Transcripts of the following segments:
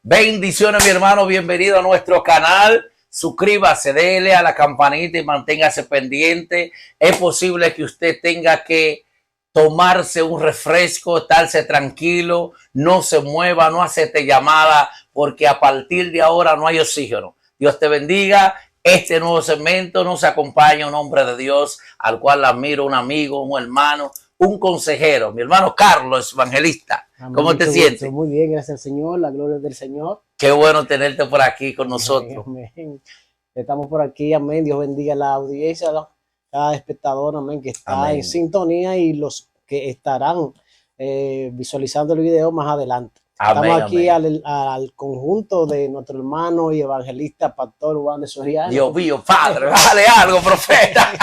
Bendiciones, mi hermano, bienvenido a nuestro canal. Suscríbase, dele a la campanita y manténgase pendiente. Es posible que usted tenga que tomarse un refresco, estarse tranquilo, no se mueva, no acepte llamada, porque a partir de ahora no hay oxígeno. Dios te bendiga. Este nuevo segmento nos acompaña un hombre de Dios, al cual admiro, un amigo, un hermano, un consejero, mi hermano Carlos Evangelista. Amén. ¿Cómo te sientes? Muy bien, gracias al Señor, la gloria del Señor. Qué bueno tenerte por aquí con nosotros. Amén. Estamos por aquí, amén. Dios bendiga a la audiencia, cada espectador, amén, que está en sintonía y los que estarán visualizando el video más adelante. Amén, estamos aquí amén. al conjunto de nuestro hermano y evangelista Pastor Juan de Soriano. Dios mío, Padre, dale algo, profeta.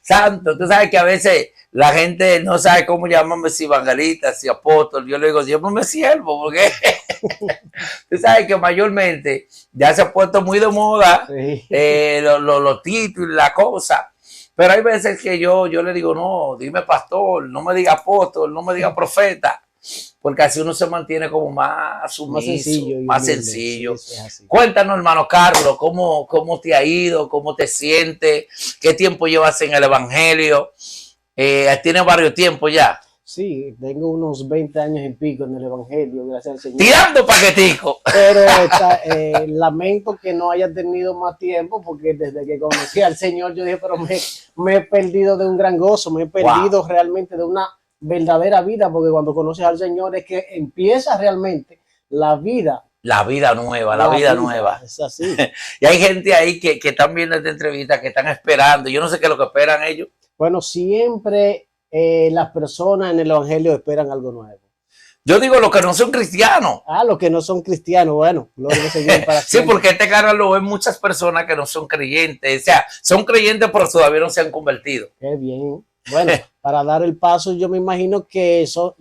Santo, tú sabes que a veces la gente no sabe cómo llamarme, si evangelista, si apóstol. Yo le digo, llámame siervo, porque tú sabes que mayormente ya se ha puesto muy de moda los títulos y la cosa. Pero hay veces que yo le digo, no, dime pastor, no me diga apóstol, no me diga profeta, porque así uno se mantiene como más sumiso, más sencillo. Sí, cuéntanos, hermano Carlos, ¿cómo te ha ido? ¿Cómo te sientes? ¿Qué tiempo llevas en el evangelio? ¿Tienes varios tiempos ya? Sí, tengo unos 20 años y pico en el evangelio, gracias al Señor. ¡Tirando paquetico! Pero lamento que no haya tenido más tiempo, porque desde que conocí al Señor yo dije, pero me he perdido de un gran gozo, me he perdido realmente de una verdadera vida, porque cuando conoces al Señor es que empieza realmente la vida. La vida nueva, la vida nueva. Es así. Y hay gente ahí que están viendo esta entrevista, que están esperando. Yo no sé qué es lo que esperan ellos. Bueno, siempre las personas en el evangelio esperan algo nuevo. Yo digo los que no son cristianos. Los que no son cristianos, bueno, gloria al Señor para sí, porque este canal lo ven muchas personas que no son creyentes. O sea, son creyentes pero todavía no se han convertido. Qué bien. Bueno, para dar el paso, yo me imagino que eso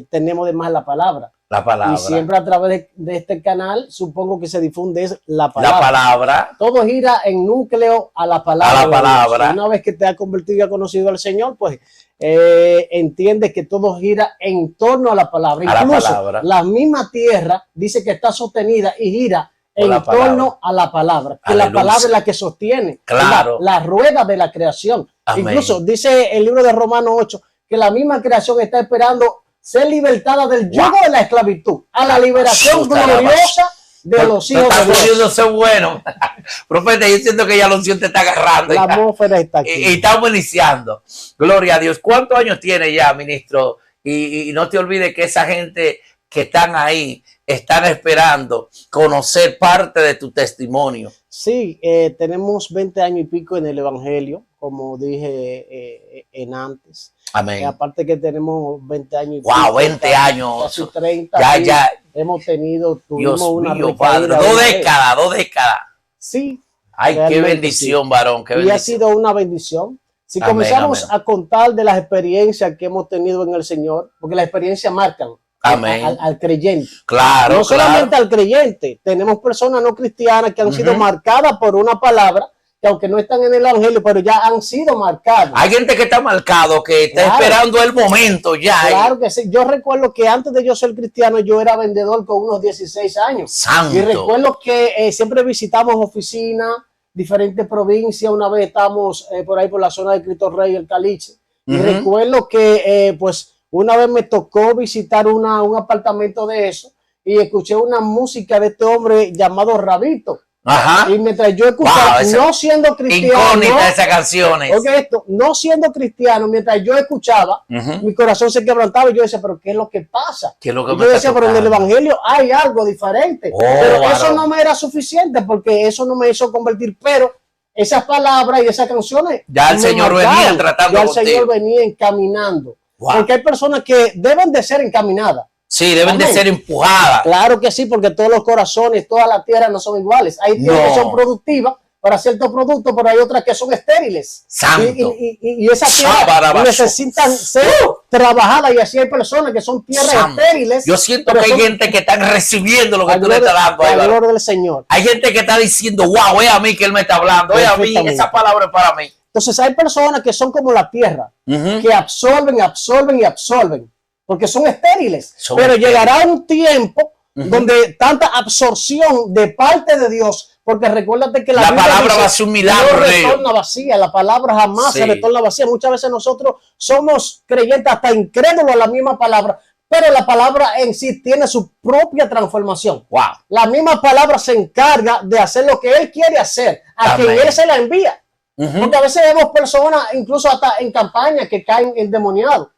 tenemos de más la palabra. La palabra. Y siempre a través de este canal, supongo que se difunde la palabra. La palabra. Todo gira en núcleo a la palabra. A la palabra. Una vez que te has convertido y has conocido al Señor, pues entiendes que todo gira en torno a la palabra. A incluso la palabra. La misma tierra dice que está sostenida y gira en torno a la palabra. Que la palabra es la que sostiene la rueda de la creación. Amén. Incluso dice el libro de Romanos 8 que la misma creación está esperando ser libertada del yugo de la esclavitud a la liberación gloriosa de los hijos de Dios. Ser bueno. Profeta, yo siento que ya la unción te está agarrando. La atmósfera está aquí. Y estamos iniciando. Gloria a Dios. ¿Cuántos años tiene ya, ministro? Y no te olvides que esa gente que están ahí están esperando conocer parte de tu testimonio. Sí, tenemos 20 años y pico en el evangelio, como dije en antes. Amén. Aparte que tenemos 20 años y pico. ¡Wow! 20 años. Casi 30. Ya. Tuvimos Dios una mío, padre. 2 décadas. Sí. Ay, qué bendición, sí. Varón. Qué bendición. Y ha sido una bendición. Si comenzamos a contar de las experiencias que hemos tenido en el Señor, porque las experiencias marcan. Al creyente. Claro. No solamente al creyente, tenemos personas no cristianas que han sido marcadas por una palabra, que aunque no están en el evangelio, pero ya han sido marcadas. Hay gente que está marcado, que está esperando el momento ya. Claro que sí. Yo recuerdo que antes de yo ser cristiano, yo era vendedor con unos 16 años. Santo. Y recuerdo que siempre visitamos oficinas, diferentes provincias. Una vez estábamos por ahí por la zona de Cristo Rey, el Caliche. Y recuerdo que una vez me tocó visitar un apartamento de eso y escuché una música de este hombre llamado Rabito. Ajá. Y mientras yo escuchaba, no siendo cristiano, esas canciones. No siendo cristiano, mientras yo escuchaba, mi corazón se quebrantaba y yo decía, pero ¿qué es lo que pasa? ¿Qué es lo que yo decía, pero en el evangelio hay algo diferente. Pero eso no me era suficiente porque eso no me hizo convertir, pero esas palabras y esas canciones ya el Señor venía tratando contigo. Ya el Señor venía encaminando. Porque hay personas que deben de ser encaminadas. Sí, deben de ser empujadas. Claro que sí, porque todos los corazones, toda la tierra no son iguales. Hay tierras que son productivas para ciertos productos, pero hay otras que son estériles. Santo. Y esas tierras necesitan ser trabajadas, y así hay personas que son tierras estériles. Yo siento que hay gente que está recibiendo lo que tú le estás dando. La gloria del Señor. Hay gente que está diciendo, wow, es a mí que él me está hablando, es a mí, esa palabra es para mí. Entonces hay personas que son como la tierra, que absorben, porque son estériles. Pero llegará un tiempo donde tanta absorción de parte de Dios, porque recuérdate que la palabra va a ser un milagro, no retorna vacía, la palabra jamás se retorna vacía. Muchas veces nosotros somos creyentes hasta incrédulos a la misma palabra, pero la palabra en sí tiene su propia transformación. Wow. La misma palabra se encarga de hacer lo que Él quiere hacer, a quien Él se la envía. Porque a veces vemos personas, incluso hasta en campaña, que caen endemoniados.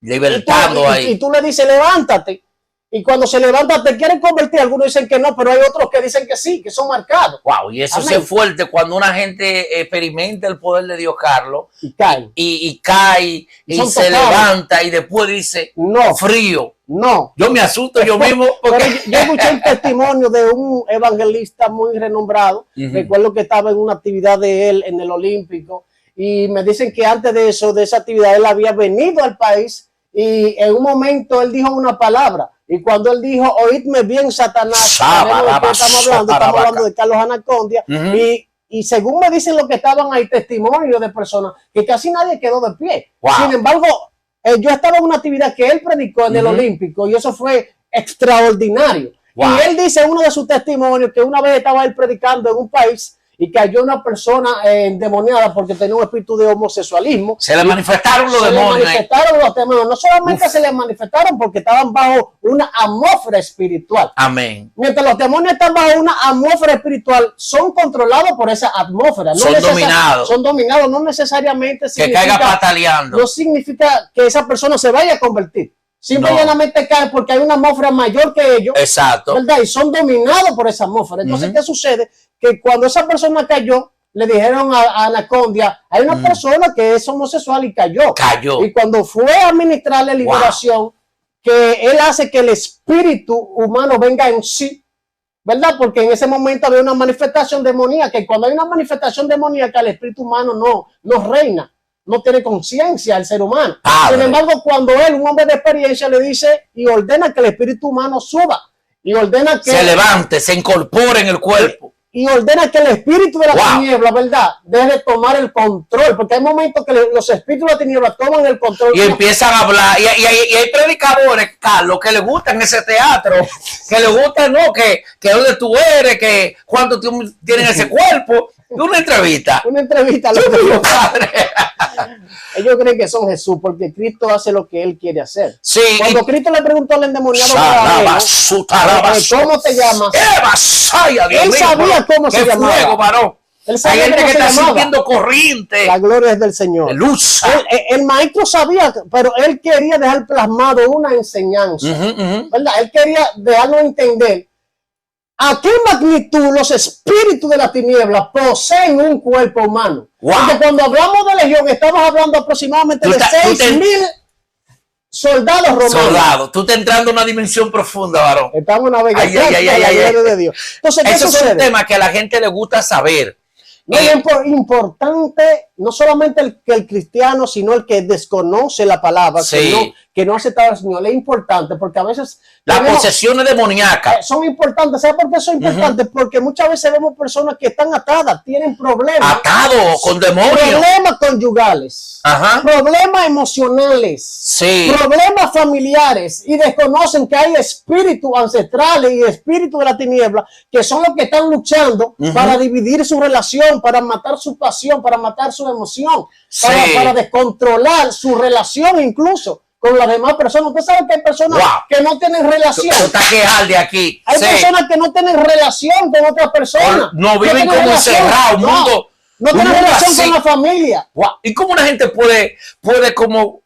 Libertando ahí. Y tú le dices, levántate. Y cuando se levanta te quieren convertir. Algunos dicen que no, pero hay otros que dicen que sí, que son marcados. Wow, y eso es fuerte cuando una gente experimenta el poder de Dios, Carlos. Y cae. Y cae, y se levanta, y después dice, no, frío. No. Yo me asusto yo mismo. Porque... Yo escuché un testimonio de un evangelista muy renombrado. Recuerdo que estaba en una actividad de él en el Olímpico. Y me dicen que antes de eso, de esa actividad, él había venido al país. Y en un momento él dijo una palabra. Y cuando él dijo, oídme bien, Satanás, estamos hablando de Carlos Anacondia. Y según me dicen los que estaban ahí, testimonios de personas, que casi nadie quedó de pie. Wow. Sin embargo, yo estaba en una actividad que él predicó en el Olímpico y eso fue extraordinario. Wow. Y él dice en uno de sus testimonios que una vez estaba él predicando en un país y cayó una persona endemoniada porque tenía un espíritu de homosexualismo. Se le manifestaron los demonios. No solamente se le manifestaron porque estaban bajo una atmósfera espiritual. Amén. Mientras los demonios están bajo una atmósfera espiritual, son controlados por esa atmósfera. Son dominados. Son dominados, no necesariamente que caiga pataleando. No significa que esa persona se vaya a convertir. Simplemente cae porque hay una atmósfera mayor que ellos. Exacto. ¿Verdad? Y son dominados por esa atmósfera. Entonces, ¿qué sucede? Que cuando esa persona cayó, le dijeron a Anacondia, hay una persona que es homosexual y cayó. Y cuando fue a administrarle liberación, que él hace que el espíritu humano venga en sí, ¿verdad? Porque en ese momento había una manifestación demoníaca y cuando hay una manifestación demoníaca, el espíritu humano no reina. No tiene conciencia el ser humano. Sin embargo, cuando él, un hombre de experiencia, le dice y ordena que el espíritu humano suba y ordena que se levante, se incorpore en el cuerpo y ordena que el espíritu de la tiniebla, ¿verdad?, deje de tomar el control, porque hay momentos que los espíritus de la tiniebla toman el control y empiezan a hablar. Y hay predicadores, Carlos, que les gustan ese teatro, que les gusta, ¿no? Que donde tú eres, que cuánto tienen ese cuerpo. Una entrevista. Ellos creen que son Jesús porque Cristo hace lo que Él quiere hacer. Sí, cuando Cristo le preguntó al endemoniado ¿cómo te llamas? Él sabía cómo se llamaba. Hay gente que está sintiendo corriente. La gloria es del Señor. El maestro sabía, pero él quería dejar plasmado una enseñanza. ¿Verdad? Él quería dejarlo entender a qué magnitud los espíritus de la tiniebla poseen un cuerpo humano. Porque cuando hablamos de legión, estamos hablando aproximadamente de 6,000 soldados romanos. Tú estás entrando en una dimensión profunda, varón. Estamos navegando la gloria de Dios. Entonces, eso es un tema que a la gente le gusta saber. No es importante, no solamente que el cristiano, sino el que desconoce la palabra, que no acepta al Señor. Es importante porque a veces las posesiones demoníacas son importantes. ¿Sabes por qué son importantes? Porque muchas veces vemos personas que están atadas, tienen problemas. Atados con demonios. Problemas conyugales. Problemas emocionales. Problemas familiares. Y desconocen que hay espíritus ancestrales y espíritus de la tiniebla que son los que están luchando para dividir su relación, para matar su pasión, para matar su emoción, para descontrolar su relación incluso con las demás personas. Usted sabe que hay personas que no tienen relación. De aquí. Hay personas que no tienen relación con otras personas. No viven como encerrados. No tienen relación con la familia. ¿Y cómo una gente puede como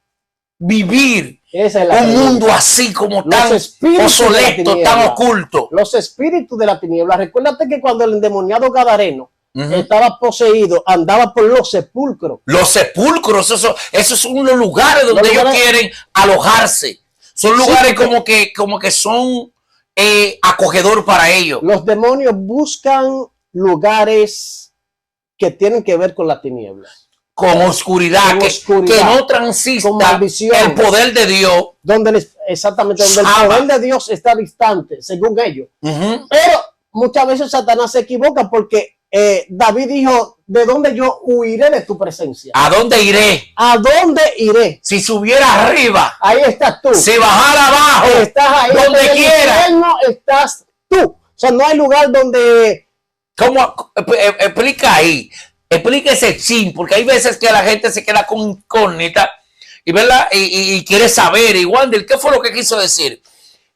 vivir un mundo así como tan obsoleto, tan oculto? Los espíritus de la tiniebla. Recuérdate que cuando el endemoniado Gadareno estaba poseído, andaba por los sepulcros. Los sepulcros, esos son los lugares donde ellos quieren alojarse. Son lugares como que son acogedor para ellos. Los demonios buscan lugares que tienen que ver con la tiniebla. Con oscuridad, que no transista el poder de Dios. Exactamente, donde el poder de Dios está distante, según ellos. Pero muchas veces Satanás se equivoca porque David dijo, ¿de dónde yo huiré de tu presencia? ¿A dónde iré? ¿A dónde iré? Si subiera arriba, ahí estás tú. Si bajara abajo, estás ahí. donde quiera. No estás tú. O sea, no hay lugar donde... ¿Cómo? Explica ahí. Explica ese chin, porque hay veces que la gente se queda con incógnita y, ¿verdad? Y quiere saber. Y Wander, ¿qué fue lo que quiso decir?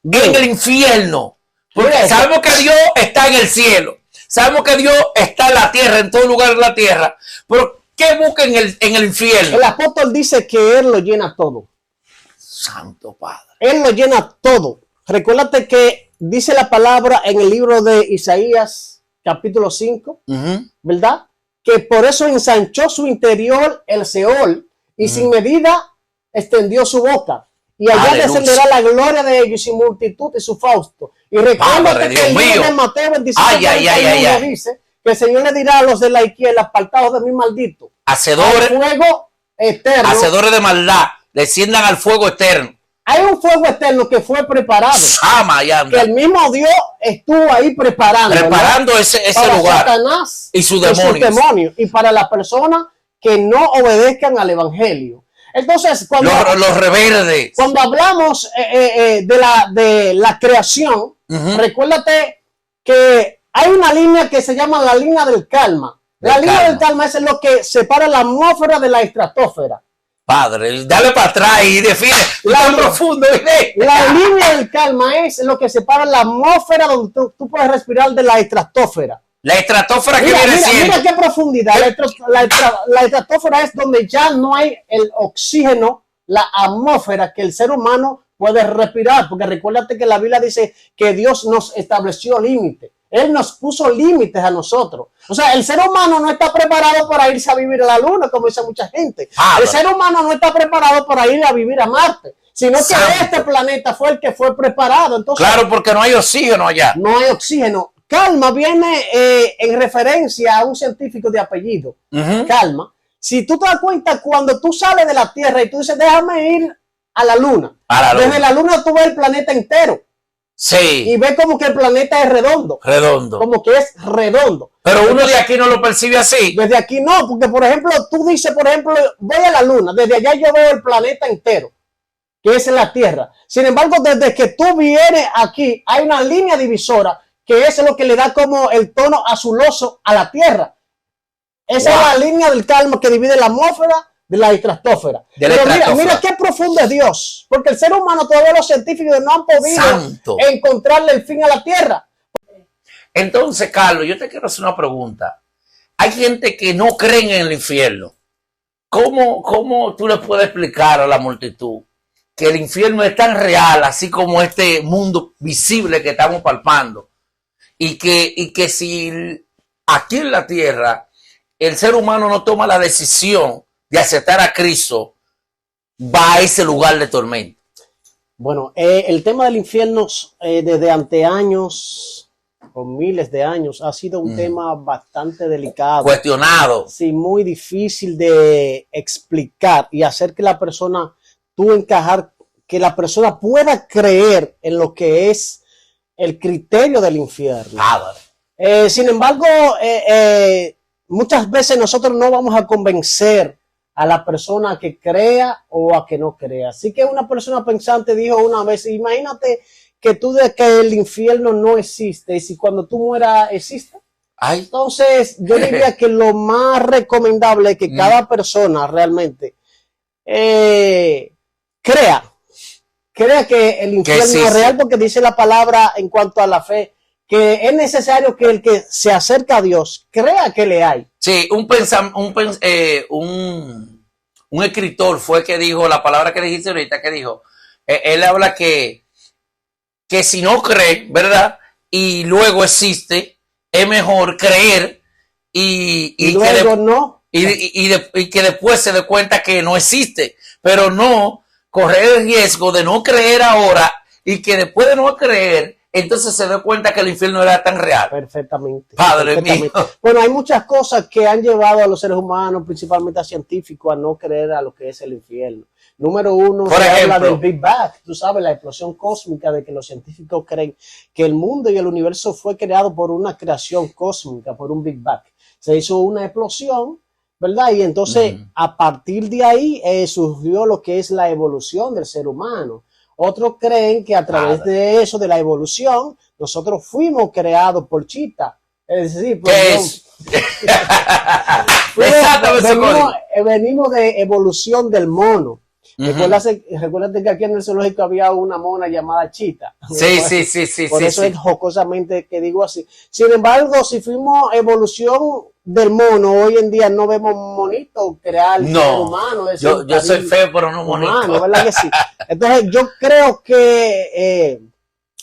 En el infierno. Porque sabemos que Dios está en el cielo. Sabemos que Dios está en la tierra, en todo lugar de la tierra. Pero ¿qué busca en el infierno? El apóstol dice que Él lo llena todo. Santo Padre. Él lo llena todo. Recuérdate que dice la palabra en el libro de Isaías, capítulo 5, ¿verdad? Que por eso ensanchó su interior el Seol y sin medida extendió su boca. Y allá descenderá la gloria de ellos y multitud de su fausto. Y recuérdate que el libro de Mateo 25 dice que el Señor le dirá a los de la izquierda, apartados de mí, maldito. Hacedores, fuego eterno. Hacedores de maldad, desciendan al fuego eterno. Hay un fuego eterno que fue preparado. Que el mismo Dios estuvo ahí preparando ese para lugar. Satanás y sus demonios. Y para las personas que no obedezcan al evangelio. Entonces, cuando los rebeldes. Cuando hablamos de la creación, recuérdate que hay una línea que se llama la línea del calma. La línea del calma es lo que separa la atmósfera de la estratosfera. Padre, dale para atrás y define profundo. La línea del calma es lo que separa la atmósfera donde tú puedes respirar de la estratosfera. La estratosfera que viene siendo. Mira qué profundidad. La estratosfera es donde ya no hay el oxígeno, la atmósfera que el ser humano puede respirar. Porque recuérdate que la Biblia dice que Dios nos estableció límites. Él nos puso límites a nosotros. O sea, el ser humano no está preparado para irse a vivir a la luna, como dice mucha gente. El ser humano no está preparado para ir a vivir a Marte, sino que este planeta fue el que fue preparado. Entonces, claro, porque no hay oxígeno allá. No hay oxígeno. Calma viene en referencia a un científico de apellido. Calma. Si tú te das cuenta, cuando tú sales de la Tierra y tú dices, déjame ir a la luna. Desde la luna tú ves el planeta entero. Sí. Y ves como que el planeta es redondo. Como que es redondo. Pero uno de aquí no lo percibe así. Desde aquí no, porque por ejemplo, tú dices, voy a la luna. Desde allá yo veo el planeta entero, que es la Tierra. Sin embargo, desde que tú vienes aquí, hay una línea divisora, que es lo que le da como el tono azuloso a la Tierra. Esa es la línea del calma que divide la atmósfera de la estratosfera. Pero mira qué profundo es Dios. Porque el ser humano, todavía los científicos no han podido encontrarle el fin a la Tierra. Entonces, Carlos, yo te quiero hacer una pregunta. Hay gente que no cree en el infierno. ¿Cómo tú le puedes explicar a la multitud que el infierno es tan real, así como este mundo visible que estamos palpando? Y que si aquí en la Tierra el ser humano no toma la decisión de aceptar a Cristo, va a ese lugar de tormento. Bueno, el tema del infierno desde anteaños, con miles de años, ha sido un tema bastante delicado. Cuestionado. Sí, muy difícil de explicar y hacer que la persona, que la persona pueda creer en lo que es el criterio del infierno. Sin embargo, muchas veces nosotros no vamos a convencer a la persona a que crea o a que no crea. Así que una persona pensante dijo una vez, imagínate que tú de que el infierno no existe y si cuando tú mueras existe. Entonces yo diría que lo más recomendable es que cada persona realmente crea que el infierno es real, porque dice la palabra en cuanto a la fe, que es necesario que el que se acerca a Dios crea que le hay. Sí, un escritor fue que dijo la palabra que dijiste ahorita, que dijo, él habla que si no cree, ¿verdad? Y luego existe, es mejor creer y luego que después se dé cuenta que no existe, pero no correr el riesgo de no creer ahora y que después de no creer entonces se dio cuenta que el infierno era tan real. Perfectamente. Padre mío. Bueno, hay muchas cosas que han llevado a los seres humanos, principalmente a científicos, a no creer a lo que es el infierno. Número uno, se habla del Big Bang, tú sabes, la explosión cósmica, de que los científicos creen que el mundo y el universo fue creado por una creación cósmica, por un Big Bang. Se hizo una explosión, ¿verdad? Y entonces, a partir de ahí, surgió lo que es la evolución del ser humano. Otros creen que a través de eso, de la evolución, nosotros fuimos creados por Chita. Es decir, venimos de evolución del mono. Recuérdate que aquí en el zoológico había una mona llamada Chita. Sí. Por eso es jocosamente que digo así. Sin embargo, si fuimos evolución del mono, hoy en día no vemos monitos crear el ser humano. Yo soy feo, pero no bonito. ¿Verdad que sí? Entonces, yo creo que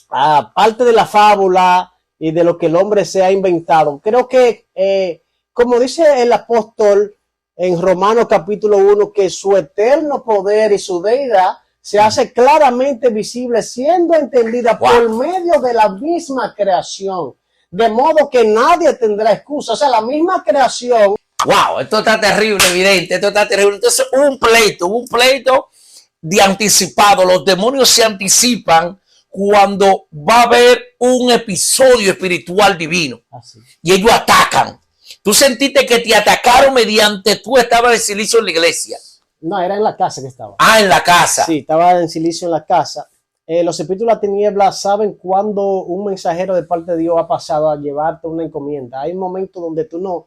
aparte de la fábula y de lo que el hombre se ha inventado, creo que, como dice el apóstol en Romanos capítulo 1, que su eterno poder y su deidad se hace claramente visible, siendo entendida por medio de la misma creación, de modo que nadie tendrá excusa. O sea, la misma creación. Wow, esto está terrible, evidente, esto está terrible. Entonces, hubo un pleito de anticipado. Los demonios se anticipan cuando va a haber un episodio espiritual divino. Así. Y ellos atacan. ¿Tú sentiste que te atacaron mediante tú estabas en silicio en la iglesia? No, era en la casa que estaba. Ah, en la casa. Sí, estaba en silicio en la casa. Los espíritus de la tiniebla saben cuando un mensajero de parte de Dios ha pasado a llevarte una encomienda. Hay momentos donde tú no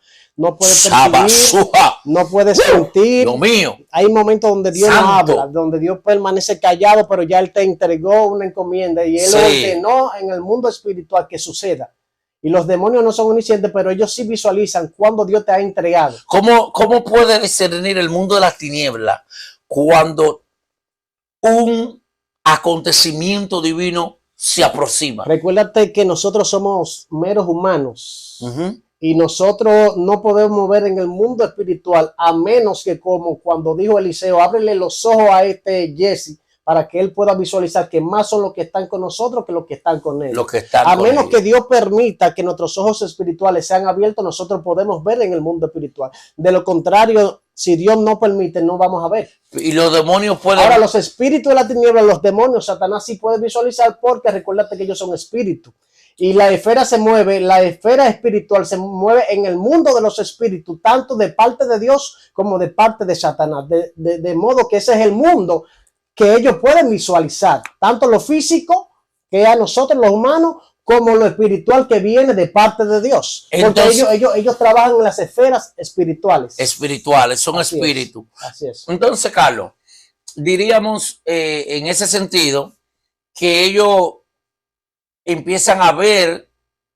puedes percibir, no puedes sentir. Dios mío. Hay momentos donde Dios no habla, donde Dios permanece callado, pero ya Él te entregó una encomienda y Él ordenó en el mundo espiritual que suceda. Y los demonios no son omniscientes, pero ellos sí visualizan cuando Dios te ha entregado. ¿Cómo puede discernir el mundo de las tinieblas cuando un acontecimiento divino se aproxima? Recuérdate que nosotros somos meros humanos y nosotros no podemos ver en el mundo espiritual a menos que, como cuando dijo Eliseo, ábrele los ojos a este Jesse para que él pueda visualizar que más son los que están con nosotros que los que están con él. A menos que Dios permita que nuestros ojos espirituales sean abiertos, nosotros podemos ver en el mundo espiritual. De lo contrario, si Dios no permite, no vamos a ver. Y los demonios pueden... Ahora, los espíritus de la tiniebla, los demonios, Satanás sí puede visualizar, porque recuérdate que ellos son espíritus. Y la esfera se mueve, la esfera espiritual se mueve en el mundo de los espíritus, tanto de parte de Dios como de parte de Satanás. De modo que ese es el mundo que ellos pueden visualizar, tanto lo físico, que a nosotros los humanos, como lo espiritual que viene de parte de Dios. Entonces, porque ellos trabajan en las esferas espirituales. Espirituales, son espíritus. Así es. Entonces, Carlos, diríamos en ese sentido que ellos empiezan a ver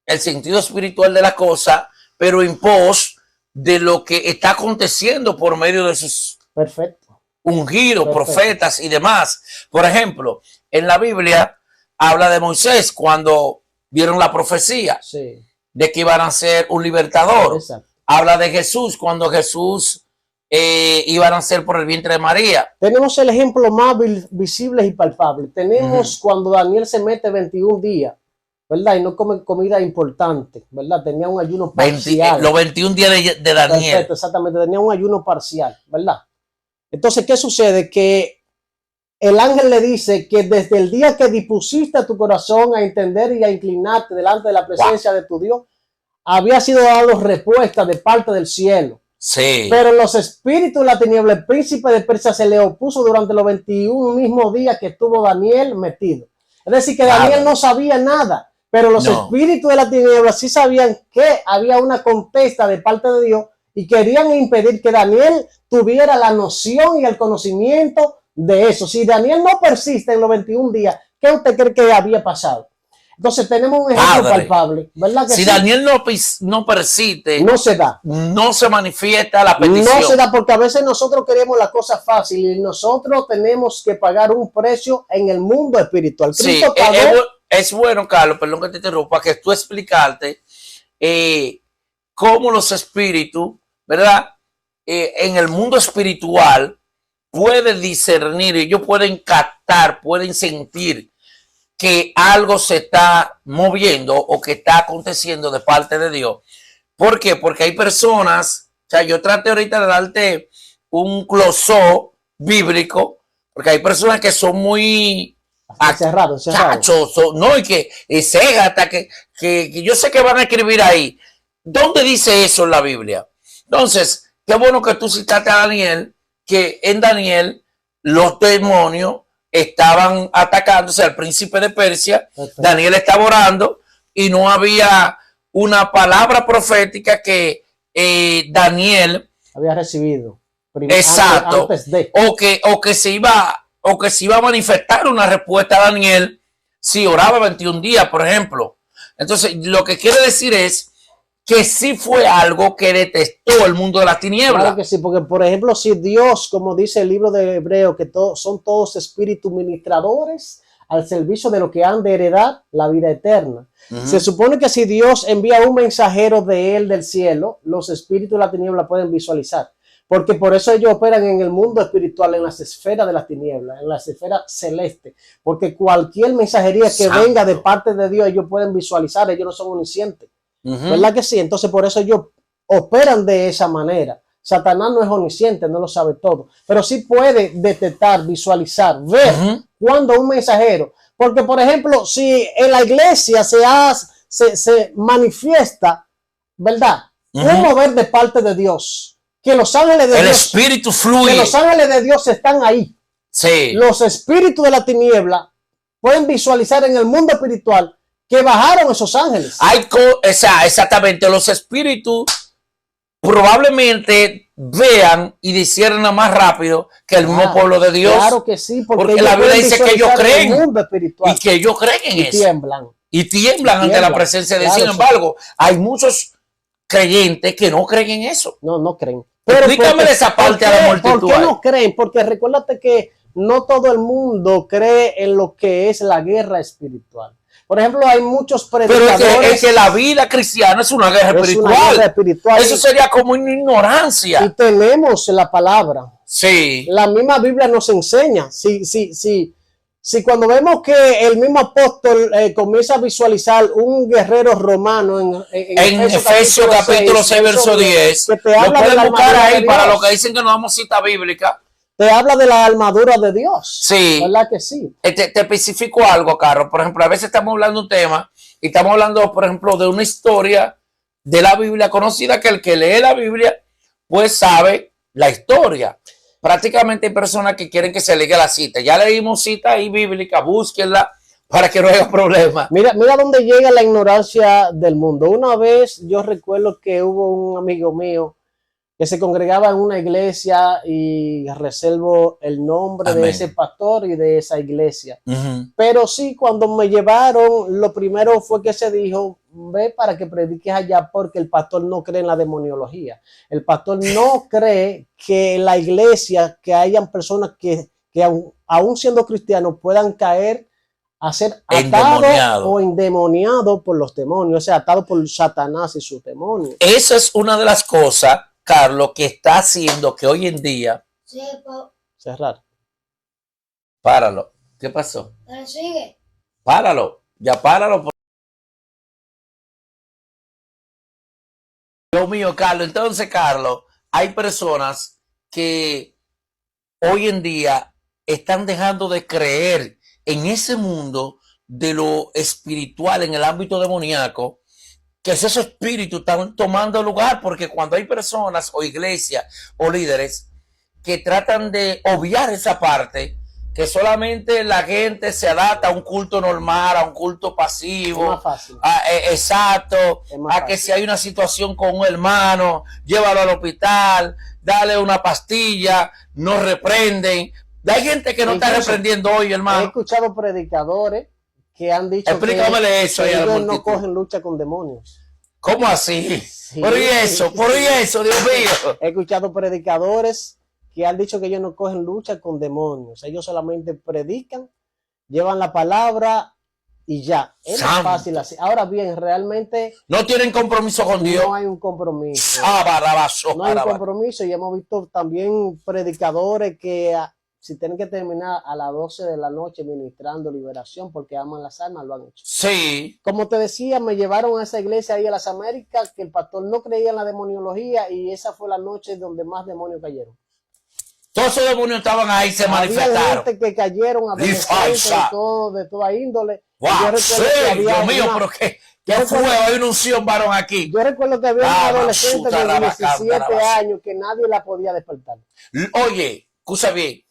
el sentido espiritual de la cosa, pero en pos de lo que está aconteciendo por medio de sus... Perfecto. Ungidos, profetas y demás. Por ejemplo, en la Biblia habla de Moisés cuando vieron la profecía de que iban a ser un libertador. Exacto. Habla de Jesús cuando Jesús iban a ser por el vientre de María. Tenemos el ejemplo más visible y palpable. Tenemos cuando Daniel se mete 21 días, ¿verdad? Y no come comida importante, ¿verdad? Tenía un ayuno parcial. Los 21 días de Daniel. Perfecto, exactamente. Tenía un ayuno parcial, ¿verdad? Entonces, ¿qué sucede? Que el ángel le dice que desde el día que dispusiste tu corazón a entender y a inclinarte delante de la presencia de tu Dios, había sido dado respuesta de parte del cielo. Sí. Pero los espíritus de la tiniebla, el príncipe de Persia, se le opuso durante los 21 mismos días que estuvo Daniel metido. Es decir, que Daniel no sabía nada, pero los espíritus de la tiniebla sí sabían que había una contesta de parte de Dios y querían impedir que Daniel tuviera la noción y el conocimiento de eso. Si Daniel no persiste en los 21 días, ¿qué usted cree que había pasado? Entonces tenemos un ejemplo palpable, ¿verdad? Que si Daniel no persiste, no se da. No se manifiesta la petición. No se da porque a veces nosotros queremos la cosa fácil y nosotros tenemos que pagar un precio en el mundo espiritual. Cristo pagó. Es bueno, Carlos, perdón que te interrumpa, que tú explicarte cómo los espíritus, ¿verdad? En el mundo espiritual pueden discernir, ellos pueden captar, pueden sentir que algo se está moviendo o que está aconteciendo de parte de Dios. ¿Por qué? Porque hay personas, o sea, yo traté ahorita de darte un glosó bíblico, porque hay personas que son muy cerrados, no, y que hasta que yo sé que van a escribir ahí. ¿Dónde dice eso en la Biblia? Entonces, qué bueno que tú citaste a Daniel, que en Daniel los demonios estaban atacándose al príncipe de Persia. Perfecto. Daniel estaba orando y no había una palabra profética que Daniel había recibido. Exacto. O que se iba a manifestar una respuesta a Daniel si oraba 21 días, por ejemplo. Entonces, lo que quiere decir es que sí fue algo que detestó el mundo de las tinieblas. Claro que sí, porque por ejemplo, si Dios, como dice el libro de Hebreo, que son todos espíritus ministradores al servicio de lo que han de heredar la vida eterna. Se supone que si Dios envía un mensajero de él del cielo, los espíritus de la tiniebla pueden visualizar. Porque por eso ellos operan en el mundo espiritual, en las esferas de las tinieblas, en las esferas celestes. Porque cualquier mensajería que venga de parte de Dios, ellos pueden visualizar, ellos no son omniscientes. ¿Verdad que sí? Entonces por eso ellos operan de esa manera. Satanás no es omnisciente, no lo sabe todo, pero sí puede detectar, visualizar, ver cuando un mensajero, porque por ejemplo, si en la iglesia se manifiesta, ¿verdad? Un mover de parte de Dios, que los ángeles de Dios, el espíritu fluye, que los ángeles de Dios están ahí. Sí. Los espíritus de la tiniebla pueden visualizar en el mundo espiritual que bajaron esos ángeles. Exactamente, los espíritus probablemente vean y disciernan más rápido que el mismo pueblo de Dios. Claro que sí, porque la Biblia dice que ellos creen y que ellos creen en eso. Y tiemblan ante la presencia de Dios. Sin embargo, hay muchos creyentes que no creen en eso. No creen. Pero explícame esa parte a la multitud. ¿Por qué no creen? Porque recuérdate que no todo el mundo cree en lo que es la guerra espiritual. Por ejemplo, hay muchos predicadores. Pero es que la vida cristiana es una guerra espiritual. Eso sería como una ignorancia. Y tenemos la palabra. Sí. La misma Biblia nos enseña. Si cuando vemos que el mismo apóstol comienza a visualizar un guerrero romano en Efesios capítulo 6, verso 10, lo pueden buscar ahí para los que dicen que no damos cita bíblica. Te habla de la armadura de Dios. Sí. ¿Verdad que sí? Te especifico algo, Carlos. Por ejemplo, a veces estamos hablando de un tema y estamos hablando, por ejemplo, de una historia de la Biblia conocida que el que lee la Biblia, pues sabe la historia. Prácticamente hay personas que quieren que se lea la cita. Ya leímos cita ahí bíblica, búsquenla para que no haya problema. Mira dónde llega la ignorancia del mundo. Una vez yo recuerdo que hubo un amigo mío que se congregaba en una iglesia y reservo el nombre de ese pastor y de esa iglesia. Pero sí, cuando me llevaron, lo primero fue que se dijo, ve para que prediques allá porque el pastor no cree en la demoniología. El pastor no cree que en la iglesia que hayan personas que aún siendo cristianos puedan caer a ser atados o endemoniados por los demonios, o sea, atados por Satanás y sus demonios. Esa es una de las cosas, Carlos, que está haciendo que hoy en día... Cerrar. Páralo. ¿Qué pasó? Pero sigue. Páralo. Ya páralo. Dios mío, Carlos. Entonces, Carlos, hay personas que hoy en día están dejando de creer en ese mundo de lo espiritual en el ámbito demoníaco, que esos espíritus están tomando lugar, porque cuando hay personas o iglesias o líderes que tratan de obviar esa parte, que solamente la gente se adapta a un culto normal, a un culto pasivo, es más fácil. Exacto, a que si hay una situación con un hermano, llévalo al hospital, dale una pastilla, no reprenden. Hay gente que no está reprendiendo hoy, hermano. He escuchado predicadores que han dicho que ellos no cogen lucha con demonios. ¿Cómo así? Sí. Por eso, Dios mío. He escuchado predicadores que han dicho que ellos no cogen lucha con demonios. Ellos solamente predican, llevan la palabra y ya. Es más fácil así. Ahora bien, realmente... No tienen compromiso con Dios. No hay un compromiso. No hay un compromiso y hemos visto también predicadores que si tienen que terminar a las 12 de la noche ministrando liberación porque aman las almas, lo han hecho. Sí. Como te decía, me llevaron a esa iglesia ahí a las Américas, que el pastor no creía en la demoniología y esa fue la noche donde más demonios cayeron. Todos esos demonios estaban ahí, se manifestaron. Había gente que cayeron a de toda índole. Wow, sí, Dios mío, pero ¿qué fue? Hay una unción, varón, aquí. Yo recuerdo que había un adolescente de 17 años que nadie la podía despertar. Oye, escucha bien.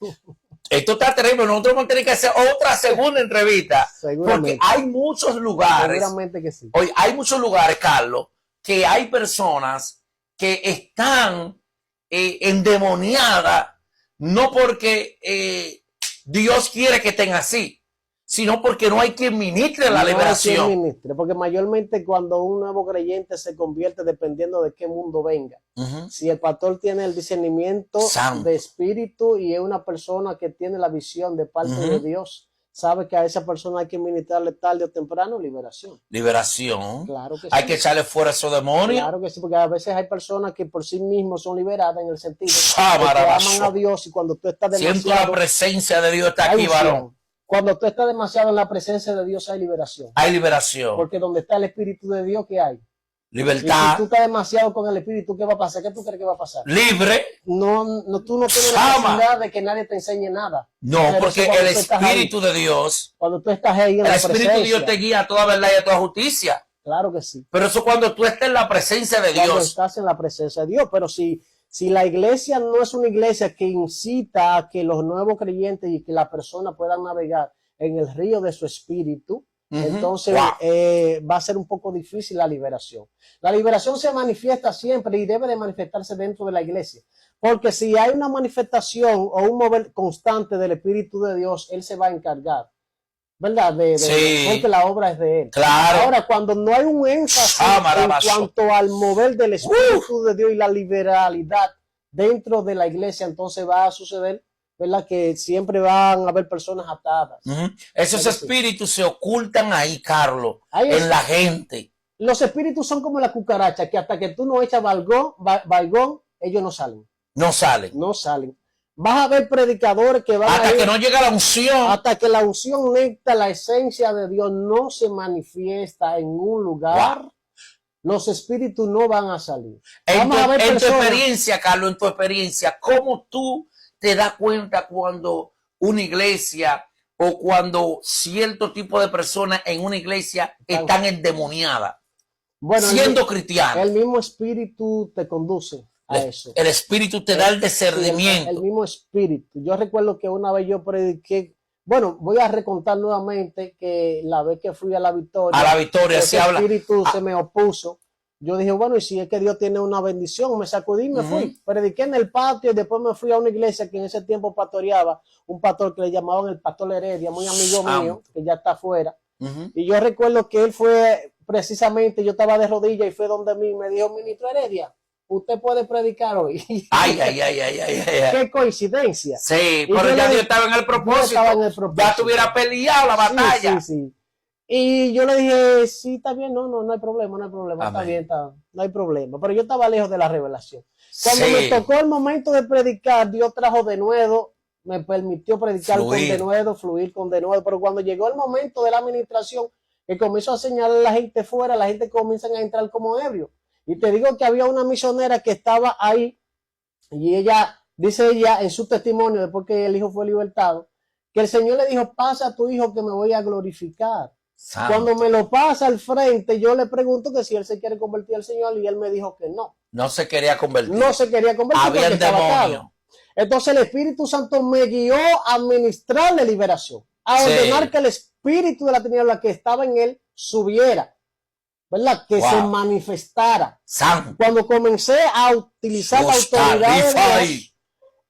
Esto está terrible. Nosotros vamos a tener que hacer otra segunda entrevista. Porque hay muchos lugares. Seguramente que sí. Oye, hay muchos lugares, Carlos, que hay personas que están endemoniadas, no porque Dios quiere que estén así, sino porque no hay quien ministre la liberación. Hay quien ministre, porque mayormente cuando un nuevo creyente se convierte, dependiendo de qué mundo venga, si el pastor tiene el discernimiento de espíritu y es una persona que tiene la visión de parte de Dios, sabe que a esa persona hay que ministrarle tarde o temprano liberación. Liberación. Claro que sí. Hay que echarle fuera a esos demonios. Claro que sí, porque a veces hay personas que por sí mismos son liberadas en el sentido de que aman a Dios y cuando tú estás demasiado... Siento la presencia de Dios está aquí, varón. Cuando tú estás demasiado en la presencia de Dios hay liberación. Hay liberación. Porque donde está el Espíritu de Dios, ¿qué hay? Libertad. Y si tú estás demasiado con el Espíritu, ¿qué va a pasar? ¿Qué tú crees que va a pasar? Libre. No, tú no tienes la necesidad de que nadie te enseñe nada. No, porque el Espíritu de Dios, cuando tú estás ahí en la presencia, el Espíritu de Dios te guía a toda verdad y a toda justicia. Claro que sí. Pero eso cuando tú estás en la presencia de Dios. Cuando estás en la presencia de Dios. Pero si la iglesia no es una iglesia que incita a que los nuevos creyentes y que la persona puedan navegar en el río de su espíritu, entonces va a ser un poco difícil la liberación. La liberación se manifiesta siempre y debe de manifestarse dentro de la iglesia. Porque si hay una manifestación o un mover constante del Espíritu de Dios, Él se va a encargar, ¿verdad? Porque la obra es de Él. Claro. Ahora, cuando no hay un énfasis en cuanto al mover del Espíritu de Dios y la liberalidad dentro de la iglesia, entonces va a suceder, ¿verdad? Que siempre van a haber personas atadas. Esos espíritus se ocultan ahí, Carlos, en la gente. Los espíritus son como la cucaracha, que hasta que tú no echas balgón, ellos no salen. No salen. No salen. Vas a ver predicadores que van hasta que no llega la unción. Hasta que la unción necta, la esencia de Dios no se manifiesta en un lugar. Los espíritus no van a salir. En tu experiencia, Carlos, en tu experiencia, ¿cómo tú te das cuenta cuando una iglesia o cuando cierto tipo de personas en una iglesia están endemoniadas? Bueno, siendo cristianos. El mismo espíritu te conduce a eso. El espíritu te da el discernimiento. El mismo espíritu. Yo recuerdo que una vez yo prediqué, bueno, voy a recontar nuevamente que la vez que fui a la Victoria. A la Victoria se habla. El espíritu se me opuso. Yo dije, bueno, y si es que Dios tiene una bendición, me sacudí y me fui. Prediqué en el patio y después me fui a una iglesia que en ese tiempo pastoreaba un pastor que le llamaban el pastor Heredia, muy amigo mío, que ya está afuera. Y yo recuerdo que él fue precisamente, yo estaba de rodillas y fue donde mí me dijo, ministro Heredia, usted puede predicar hoy. Ay. Qué coincidencia. Sí, pero ya Dios estaba en el propósito. Ya tuviera peleado la batalla. Sí. Y yo le dije, sí, está bien, no hay problema, está bien, no hay problema. Pero yo estaba lejos de la revelación. Cuando me tocó el momento de predicar, Dios trajo de nuevo, me permitió predicar con denuedo, fluir con denuedo. Pero cuando llegó el momento de la administración, que comenzó a señalar a la gente fuera, la gente comienza a entrar como ebrio. Y te digo que había una misionera que estaba ahí, y dice ella en su testimonio, después que el hijo fue libertado, que el Señor le dijo, pasa a tu hijo que me voy a glorificar. Santo. Cuando me lo pasa al frente, yo le pregunto que si él se quiere convertir al Señor y él me dijo que no. No se quería convertir. No se quería convertir. Había el demonio. Entonces el Espíritu Santo me guió a administrarle liberación, a ordenar que el espíritu de la tiniebla que estaba en él subiera, ¿verdad? Que se manifestara. Santo. Cuando comencé a utilizar la autoridad de Dios,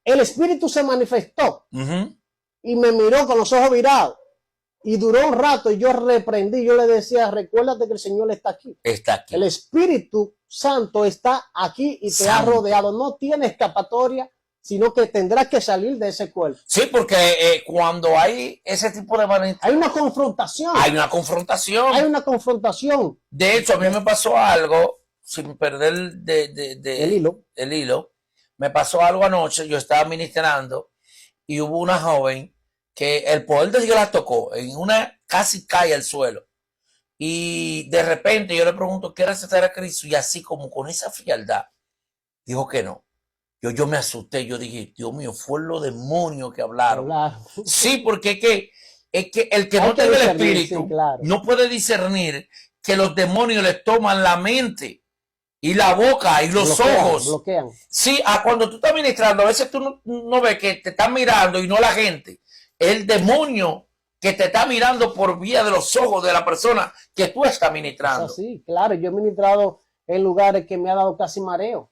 el espíritu se manifestó y me miró con los ojos virados. Y duró un rato y yo reprendí, yo le decía, recuérdate que el Señor está aquí. Está aquí. El Espíritu Santo está aquí y te ha rodeado. No tiene escapatoria, sino que tendrás que salir de ese cuerpo. Sí, porque cuando hay ese tipo de hay una confrontación. Hay una confrontación. Hay una confrontación. De hecho, a mí me pasó algo, sin perder el hilo. Me pasó algo anoche, yo estaba ministrando. y hubo una joven que el poder de Dios la tocó, en una casi cae al suelo. Y de repente yo le pregunto, ¿quiere aceptar a Cristo? Y así como con esa frialdad, dijo que no. Yo me asusté, yo dije, Dios mío, fue los demonios que hablaron. Sí, porque es que el que no tiene el espíritu, sí, claro, no puede discernir que los demonios le toman la mente y la boca y los ojos. Bloquean. Sí, cuando tú estás ministrando, a veces tú no ves que te están mirando y no la gente. El demonio que te está mirando por vía de los ojos de la persona que tú estás ministrando. Sí, claro, yo he ministrado en lugares que me ha dado casi mareo.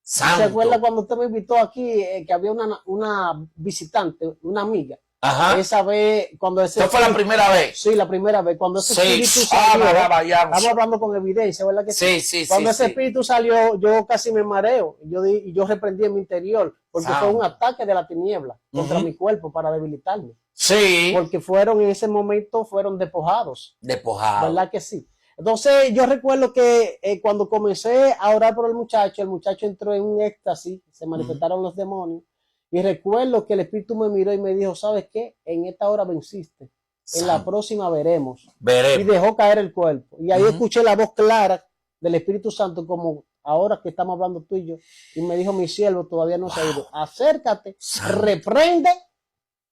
Santo. ¿Se acuerda cuando usted me invitó aquí que había una visitante, una amiga? Ajá. Esa vez, cuando ese... ¿Esa fue la primera vez? Sí, la primera vez. Cuando ese espíritu salió, estamos hablando con evidencia, ¿verdad que sí? Sí, cuando ese espíritu salió, yo casi me mareo. Yo reprendí en mi interior, porque fue un ataque de la tiniebla contra mi cuerpo para debilitarme. Sí. Porque en ese momento fueron despojados. Despojados. ¿Verdad que sí? Entonces yo recuerdo que cuando comencé a orar por el muchacho entró en un éxtasis, se manifestaron los demonios, y recuerdo que el espíritu me miró y me dijo, ¿sabes qué? En esta hora venciste, en la próxima veremos. Y dejó caer el cuerpo. Y ahí escuché la voz clara del Espíritu Santo, como ahora que estamos hablando tú y yo, y me dijo, mi siervo todavía no se ha ido, acércate, reprende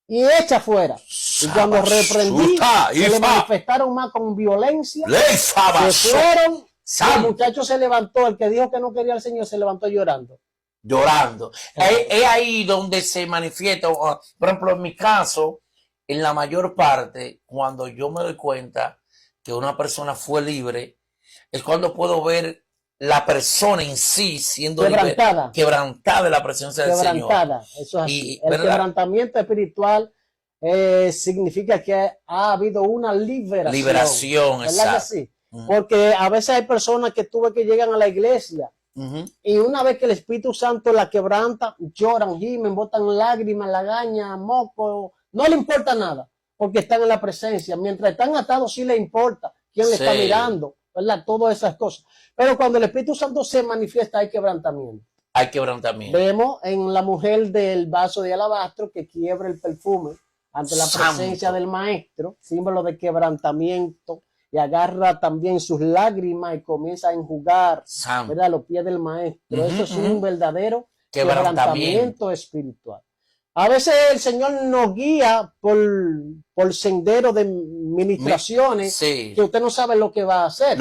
y echa fuera. Y cuando reprendí, se le manifestaron más con violencia, se fueron, el muchacho se levantó, el que dijo que no quería al Señor se levantó llorando. Es ahí donde se manifiesta, por ejemplo, en mi caso, en la mayor parte, cuando yo me doy cuenta que una persona fue libre, es cuando puedo ver la persona en sí siendo quebrantada de la presencia del Señor. Eso es así. El quebrantamiento espiritual significa que ha habido una liberación. ¿Verdad que sí? Porque a veces hay personas que llegan a la iglesia y una vez que el Espíritu Santo la quebranta, lloran, gimen, botan lágrimas, lagañas, moco, no le importa nada, porque están en la presencia. Mientras están atados sí le importa quién le está mirando, ¿verdad? Todas esas cosas. Pero cuando el Espíritu Santo se manifiesta hay quebrantamiento. Vemos en la mujer del vaso de alabastro que quiebra el perfume ante la presencia del maestro, símbolo de quebrantamiento, y agarra también sus lágrimas y comienza a enjugar, ¿verdad?, los pies del maestro. Eso es un verdadero quebrantamiento espiritual. A veces el Señor nos guía por sendero de ministraciones que usted no sabe lo que va a hacer.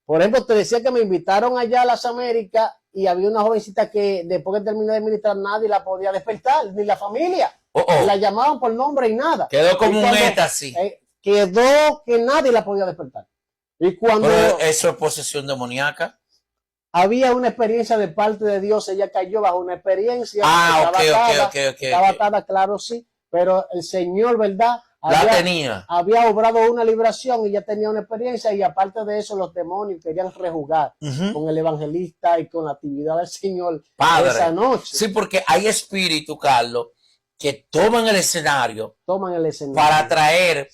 Por ejemplo, te decía que me invitaron allá a las Américas y había una jovencita que después que terminé de ministrar nadie la podía despertar, ni la familia. La llamaban por nombre y nada. Quedó como un éxtasis. Quedó que nadie la podía despertar. Y cuando eso es posesión demoníaca. Había una experiencia de parte de Dios, ella cayó bajo una experiencia. Estaba atada, claro, sí, pero el Señor, ¿verdad? Había obrado una liberación y ya tenía una experiencia, y aparte de eso los demonios querían rejugar con el evangelista y con la actividad del Señor esa noche. Sí, porque hay espíritu, Carlos, que toman el escenario para traer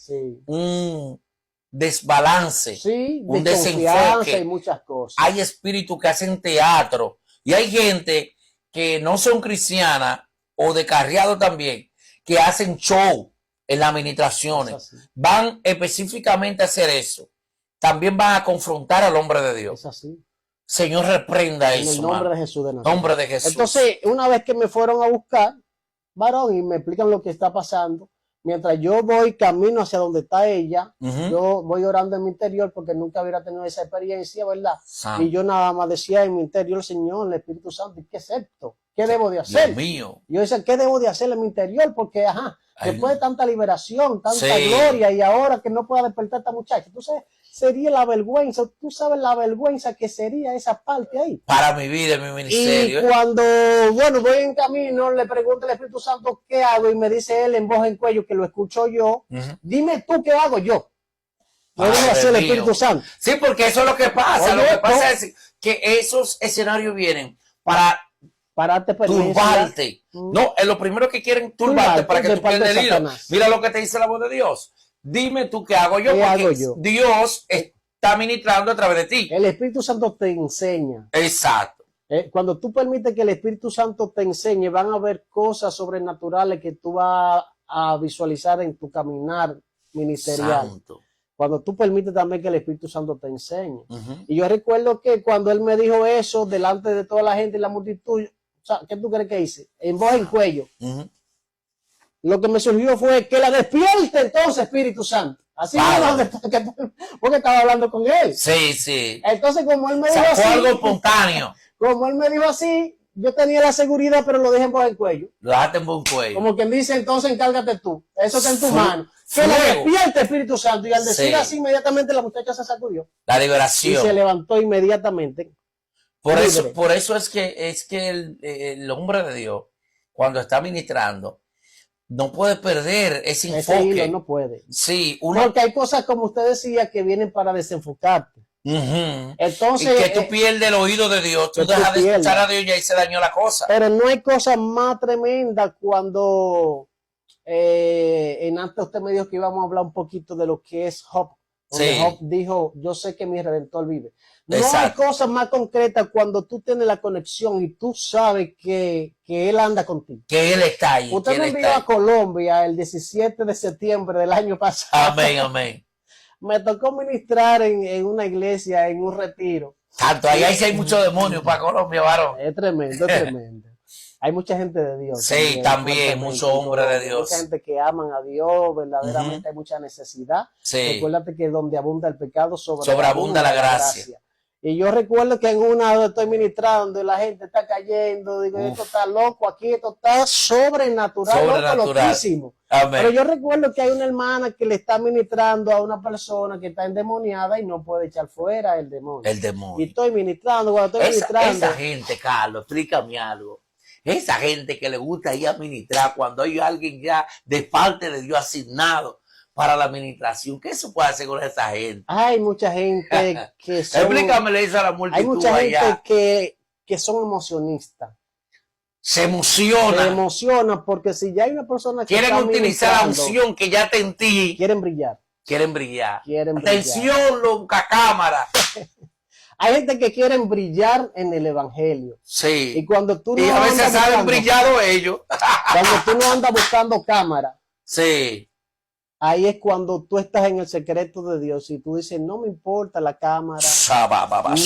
un desbalance, un desenfoque. Y muchas cosas. Hay espíritus que hacen teatro y hay gente que no son cristianas o descarriados también, que hacen show en las administraciones. Van específicamente a hacer eso. También van a confrontar al hombre de Dios. Es así. Señor, reprenda eso. En el nombre de Jesús de Nazaret. Nombre de Jesús. Entonces, una vez que me fueron a buscar, varón, y me explican lo que está pasando, mientras yo voy camino hacia donde está ella, yo voy orando en mi interior porque nunca hubiera tenido esa experiencia, ¿verdad? Y yo nada más decía en mi interior, Señor, el Espíritu Santo, ¿qué es esto? ¿Qué debo de hacer? Dios mío. Yo decía, ¿qué debo de hacer en mi interior? Porque, después de tanta liberación, tanta gloria, y ahora que no pueda despertar a esta muchacha, entonces sería la vergüenza, tú sabes la vergüenza que sería esa parte ahí. Para mi vida, mi ministerio. Y cuando, voy en camino, le pregunto al Espíritu Santo qué hago, y me dice él en voz en cuello, que lo escucho yo, dime tú qué hago yo. No debe hacer el Espíritu Santo. Sí, porque eso es lo que pasa. Lo que pasa es que esos escenarios vienen para turbarte. No, es lo primero que quieren turbarte para que tú pierdas el hilo. Mira lo que te dice la voz de Dios. Dime tú qué hago yo, porque Dios está ministrando a través de ti. El Espíritu Santo te enseña. Exacto. Cuando tú permites que el Espíritu Santo te enseñe, van a haber cosas sobrenaturales que tú vas a visualizar en tu caminar ministerial. Santo. Cuando tú permites también que el Espíritu Santo te enseñe. Y yo recuerdo que cuando él me dijo eso delante de toda la gente y la multitud, o sea, ¿qué tú crees que hice? En voz en cuello. Lo que me surgió fue que la despierte entonces, Espíritu Santo. Así porque estaba hablando con él. Sí, sí. Entonces, como él me dijo así, algo espontáneo. Como él me dijo así, yo tenía la seguridad, pero lo dejé en voz en cuello. Lo dejaste en voz en cuello. Como quien dice, entonces encárgate tú. Eso está en tu mano. Que lo despierte Espíritu Santo. Y al decir así, inmediatamente la muchacha se sacudió. La liberación. Y se levantó inmediatamente. Por eso es que el hombre de Dios, cuando está ministrando, no puede perder ese enfoque. Hilo no puede. Sí, porque hay cosas, como usted decía, que vienen para desenfocarte. Entonces, y que tú pierdes el oído de Dios, tú dejas de escuchar a Dios y ahí se dañó la cosa. Pero no hay cosa más tremenda cuando en antes usted me dijo que íbamos a hablar un poquito de lo que es Job. Job dijo, yo sé que mi Redentor vive. No hay cosa más concreta cuando tú tienes la conexión y tú sabes que Él anda contigo. Que Él está ahí. Usted me envió a Colombia el 17 de septiembre del año pasado. Amén, amén. Me tocó ministrar en una iglesia, en un retiro. Tanto, ahí hay muchos demonios para Colombia, varón. Es tremendo, es tremendo. Hay mucha gente de Dios. Sí, también muchos hombres de Dios. Mucha gente que aman a Dios, verdaderamente hay mucha necesidad. Sí. Recuérdate que donde abunda el pecado, sobreabunda la gracia. Y yo recuerdo que en una estoy ministrando y la gente está cayendo, digo, esto está loco aquí, esto está sobrenatural. Loquísimo. Amén. Pero yo recuerdo que hay una hermana que le está ministrando a una persona que está endemoniada y no puede echar fuera el demonio. El demonio. Y estoy ministrando, cuando estoy ministrando. Esa gente, Carlos, explícame algo. Esa gente que le gusta ir a ministrar cuando hay alguien ya de parte de Dios asignado para la administración, ¿qué se puede hacer con esa gente? Hay mucha gente que son... Explícame eso a la multitud. Hay mucha gente que son emocionistas. Se emociona. Se emociona porque si ya hay una persona que quieren utilizar la unción que ya está en ti. Quieren brillar. Quieren brillar. Atención, loca cámara. Hay gente que quieren brillar en el evangelio. Sí. Y cuando tú no y a veces saben brillado ellos. Cuando tú no andas buscando cámara. Sí. Ahí es cuando tú estás en el secreto de Dios y tú dices, no me importa la cámara,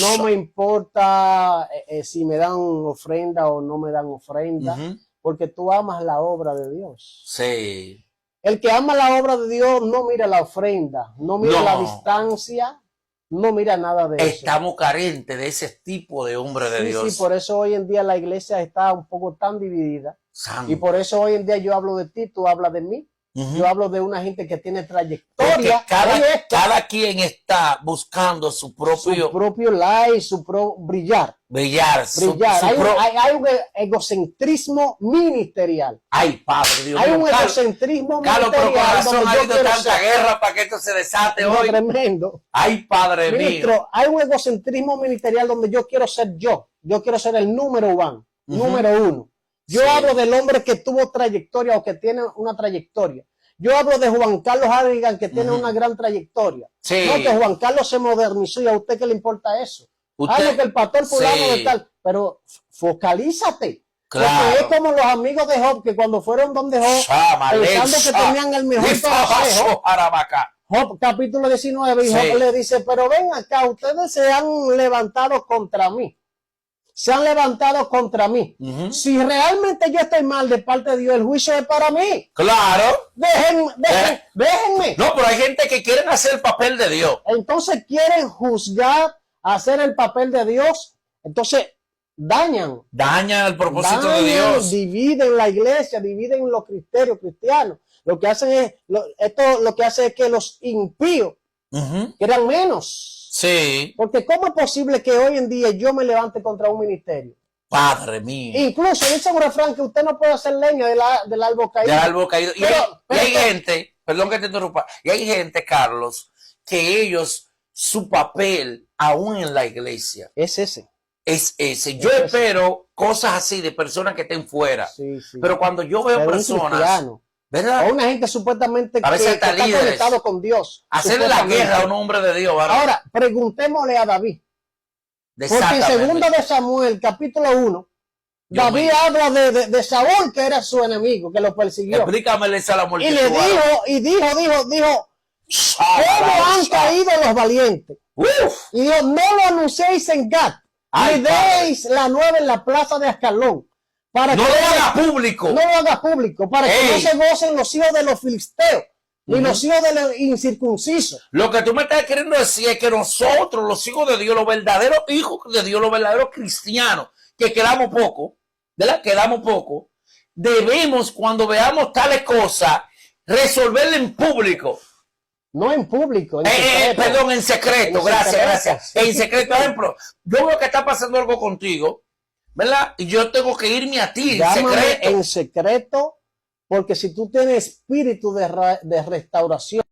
no me importa si me dan ofrenda o no me dan ofrenda, porque tú amas la obra de Dios. Sí. El que ama la obra de Dios no mira la ofrenda, no mira la distancia, no mira nada de eso. Estamos carentes de ese tipo de hombre de Dios. Sí, por eso hoy en día la iglesia está un poco tan dividida. Y por eso hoy en día yo hablo de ti, tú hablas de mí. Yo hablo de una gente que tiene trayectoria. Cada quien está buscando su propio light, su brillar. Hay un egocentrismo ministerial. Ay, Padre Dios. Hay un egocentrismo ministerial. Carlos, pero con razón ha habido tanta guerra para que esto se desate hoy. Tremendo. Ay, Padre mío. Hay un egocentrismo ministerial donde yo quiero ser yo. Yo quiero ser el número uno. Yo hablo del hombre que tuvo trayectoria o que tiene una trayectoria. Yo hablo de Juan Carlos Harrigan, que tiene una gran trayectoria. Sí. No, que Juan Carlos se modernizó y a usted qué le importa eso. Que el pastor fulano de tal. Pero focalízate. Claro. Porque es como los amigos de Job, que cuando fueron donde Job, pensando que tenían el mejor consejo. Job, capítulo 19, y Job le dice, pero ven acá, ustedes se han levantado contra mí. Se han levantado contra mí. Si realmente yo estoy mal de parte de Dios, el juicio es para mí. Claro. Déjenme. No, pero hay gente que quieren hacer el papel de Dios. Entonces quieren juzgar, hacer el papel de Dios. Entonces dañan el propósito de Dios. Dividen la iglesia, dividen los cristianos. Lo que hacen es, lo que hace es que los impíos quieran menos. Sí. Porque ¿cómo es posible que hoy en día yo me levante contra un ministerio? Padre mío. Incluso dice un refrán que usted no puede hacer leña del árbol caído. Del árbol caído. Y hay gente, perdón que te interrumpa, y hay gente, Carlos, que ellos, su papel, aún en la iglesia, es ese. Yo espero cosas así de personas que estén fuera. Sí. Pero cuando yo veo personas... ¿verdad? O una gente supuestamente que está conectado con Dios. Hacerle la guerra a un hombre de Dios. ¿verdad? Ahora, preguntémosle a David. Porque en segunda de Samuel, capítulo 1, David habla de Saúl, que era su enemigo, que lo persiguió. Explícame esa la muerte. Y le dijo, ¿cómo han caído los valientes? Y dijo, no lo anunciéis en Gat, ni deis la nueva en la plaza de Ascalón. Para no que lo haga público. No lo haga público, para que no se gocen los hijos de los filisteos, ni los hijos de los incircuncisos. Lo que tú me estás queriendo decir es que nosotros, los hijos de Dios, los verdaderos hijos de Dios, los verdaderos cristianos, que quedamos poco, ¿verdad? Quedamos poco, debemos, cuando veamos tales cosas, resolverla en público. No en público, en secreto. Perdón, en secreto, gracias. En secreto, por ejemplo, yo veo que está pasando algo contigo, ¿verdad? Y yo tengo que irme a ti en secreto, porque si tú tienes espíritu de restauración,